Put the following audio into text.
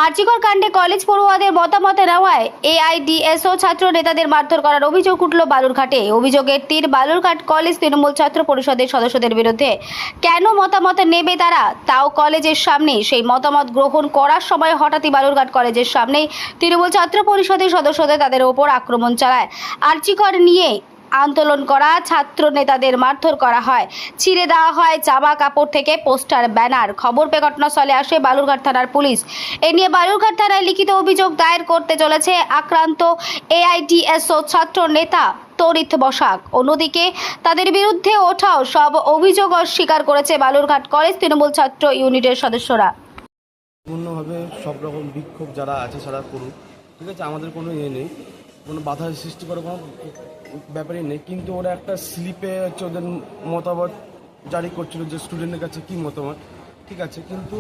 আরজিকর কাণ্ডে কলেজ পড়ুয়াদের মতামত নেওয়ায় এআইডিএসও ছাত্র নেতাদের মারধর করার অভিযোগ উঠল বালুরঘাটে। অভিযোগের তীর বালুরঘাট কলেজ তৃণমূল ছাত্র পরিষদের সদস্যদের বিরুদ্ধে। কেন মতামত নেবে তারা, তাও কলেজের সামনে। সেই মতামত গ্রহণ করার সময় হঠাৎই বালুরঘাট কলেজের সামনে তৃণমূল ছাত্র পরিষদের সদস্যদের তাদের ওপর আক্রমণ চালায়। আরজিকর নিয়ে আন্দোলন করা ছাত্র নেতাদের মারধর করা হয়, ছিঁড়ে দেওয়া হয় জামা কাপড় থেকে পোস্টার, ব্যানার। খবর পেয়ে ঘটনাস্থলে আসে বালুরঘাট থানার পুলিশ। এ নিয়ে বালুরঘাট থানায় লিখিত অভিযোগ দায়ের করতে চলেছে আক্রান্ত এআইডিএসও ছাত্র নেতা তরিত বসাক। অন্যদিকে তাদের বিরুদ্ধে ওঠাও সব অভিযোগ অস্বীকার করেছে বালুরঘাট কলেজ তৃণমূল ছাত্র ইউনিটের সদস্যরা। পূর্ণভাবে সব রকম বিক্ষোভ যারা আছে তারা করুক, ঠিক আছে, আমাদের কোনো নেই, কোনো বাধা সৃষ্টি করার কোনো ব্যাপারই নেই। কিন্তু ওরা একটা স্লিপে হচ্ছে ওদের মতামত জারি করছিল যে স্টুডেন্টের কাছে কী মতামত, ঠিক আছে, কিন্তু